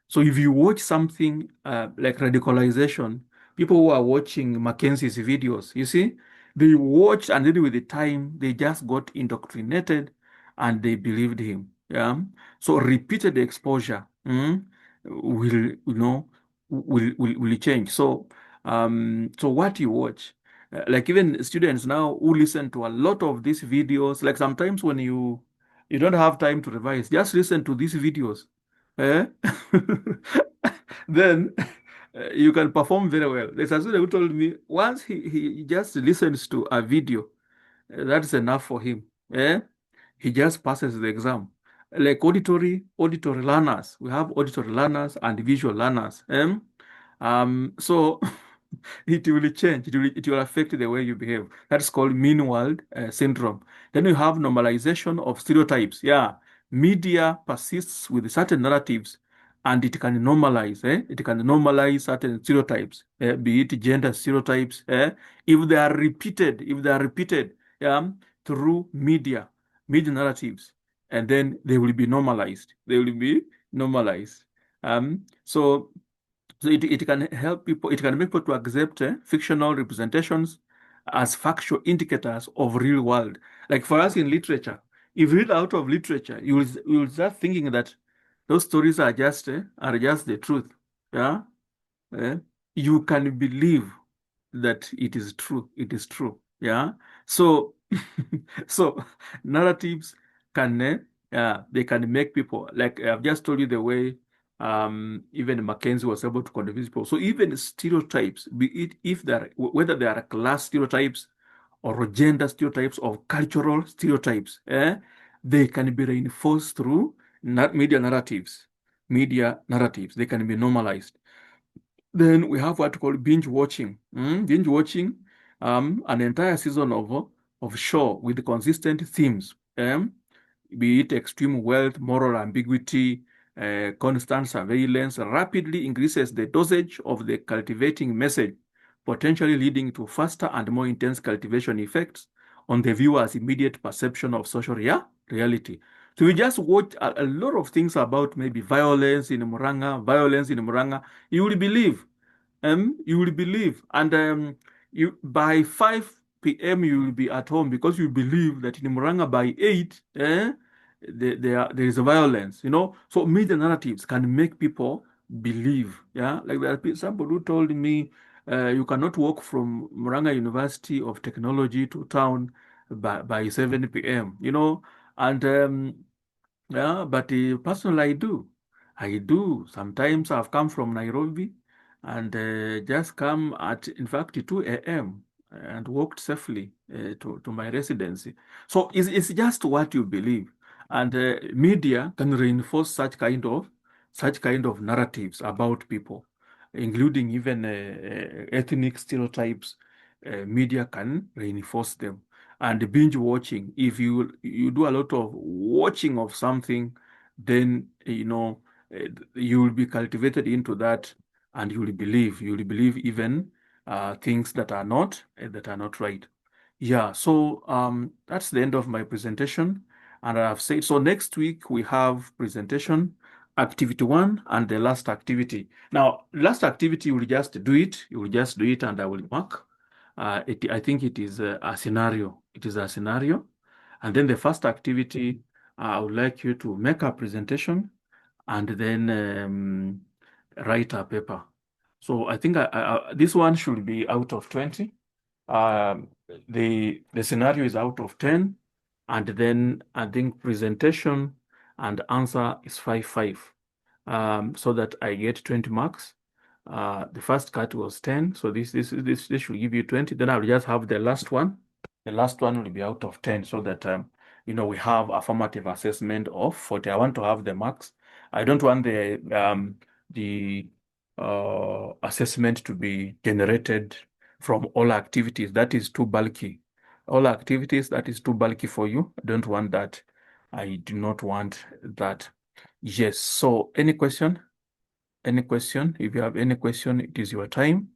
So if you watch something like radicalization, people who are watching Mackenzie's videos, you see, they watched and then with the time they just got indoctrinated and they believed him. Yeah. So repeated exposure will change. So so what you watch, like even students now who listen to a lot of these videos, like sometimes when you don't have time to revise, just listen to these videos. Eh? Then you can perform very well. There's a student who told me once he just listens to a video, that's enough for him. Eh? He just passes the exam. Like auditory learners. We have auditory learners and visual learners. So it will change. It will affect the way you behave. That's called mean world syndrome. Then you have normalization of stereotypes. Yeah, media persists with certain narratives, and it can normalize. It can normalize certain stereotypes, be it gender stereotypes. If they are repeated, yeah, through media narratives, and then they will be normalized. They will be normalized. So it can help people, it can make people to accept fictional representations as factual indicators of real world. Like for us in literature, if you read out of literature, you will start thinking that those stories are just the truth. Yeah, you can believe that it is true. It is true. Yeah. So so narratives can they can make people, like I've just told you the way even Mackenzie was able to convince people. So even stereotypes, be it if they're whether they are class stereotypes or gender stereotypes or cultural stereotypes, they can be reinforced through media narratives. Media narratives, they can be normalized. Then we have what we call binge watching. Binge watching, an entire season of show with consistent themes, be it extreme wealth, moral ambiguity, constant surveillance, rapidly increases the dosage of the cultivating message, potentially leading to faster and more intense cultivation effects on the viewer's immediate perception of social reality. So we just watch a lot of things about maybe violence in Muranga, you will believe. And you by 5 p.m. you will be at home because you believe that in Muranga by 8, there is a violence, So media narratives can make people believe, yeah. Like there are somebody who told me, you cannot walk from Muranga University of Technology to town by 7 p.m., and yeah, but personally, I do. I do. Sometimes I've come from Nairobi and just come at, in fact, 2 a.m. and walked safely to my residency. So it's just what you believe. And media can reinforce such kind of narratives about people, including even ethnic stereotypes. Media can reinforce them. And binge watching, if you do a lot of watching of something, then you will be cultivated into that, and you will believe even things that are not right. Yeah, so that's the end of my presentation. And I've said, so next week we have presentation activity 1 and the last activity. Now, last activity, you will just do it. You will just do it and I will mark. I think it is a scenario. It is a scenario. And then the first activity, I would like you to make a presentation and then write a paper. So I think this one should be out of 20. The scenario is out of 10. And then I think presentation and answer is 5. So that I get 20 marks. The first cut was 10, so this should give you 20. Then I'll just have the last one. The last one will be out of 10, so that we have a formative assessment of 40. I want to have the marks. I don't want the assessment to be generated from all activities. That is too bulky. All activities, that is too bulky for you. I don't want that. I do not want that. Yes. So any question? Any question? If you have any question, it is your time.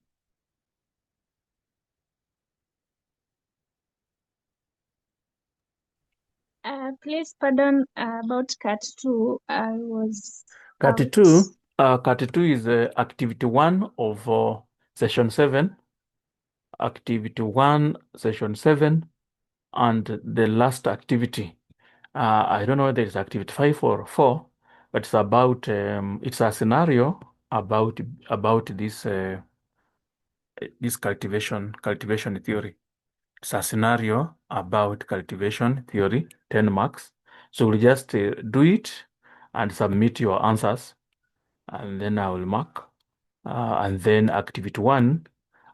Please pardon about cut 2. I was
Cut
out.
2. Cut 2 is activity 1 of session 7. Activity 1, session 7, and the last activity. I don't know whether it's activity 5 or 4, but it's about it's a scenario about this this cultivation theory. It's a scenario about cultivation theory, 10 marks. So we'll just do it and submit your answers, and then I will mark. And then activity 1,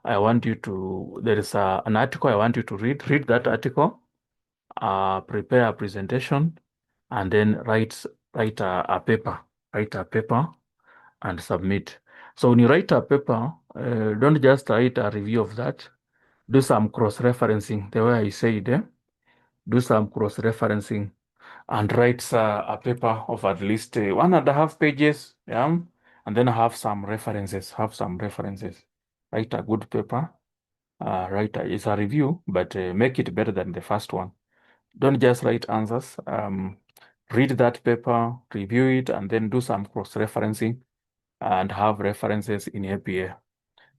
I want you to, there is an article I want you to read. Read that article, prepare a presentation, and then write a paper. Write a paper and submit. So when you write a paper, don't just write a review of that. Do some cross-referencing, the way I said, do some cross-referencing and write a paper of at least 1.5 pages, yeah, and then have some references. Write a good paper. It's a review, but make it better than the first one. Don't just write answers. Read that paper, review it, and then do some cross-referencing and have references in APA.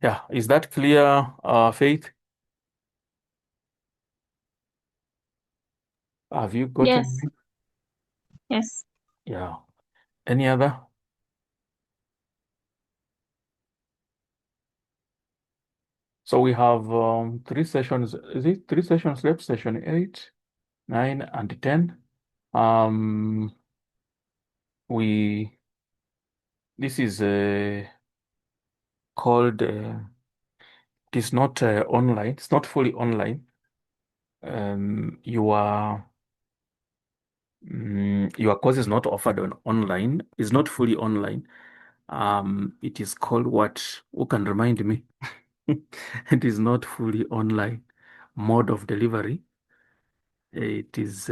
Yeah, is that clear, Faith? Have you gotten
Yes.
me?
Yes.
Yeah. Any other? So we have 3 sessions. Is it 3 sessions left? Session 8, 9, and 10. This is called, it is not online. It's not fully online. Your course is not offered online. It's not fully online. It is called what? Who can remind me? It is not fully online. Mode of delivery. It is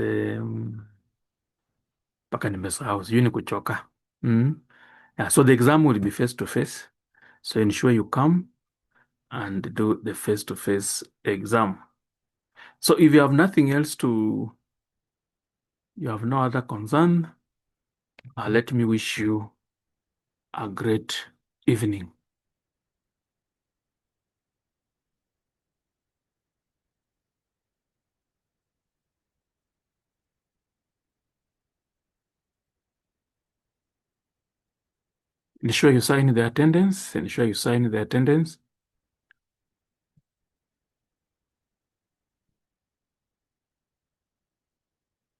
mpaka nimesahau, sijui ni kuchoka. Yeah, so the exam will be face-to-face. So ensure you come and do the face-to-face exam. So if you have nothing else you have no other concern, let me wish you a great evening. Ensure you sign the attendance.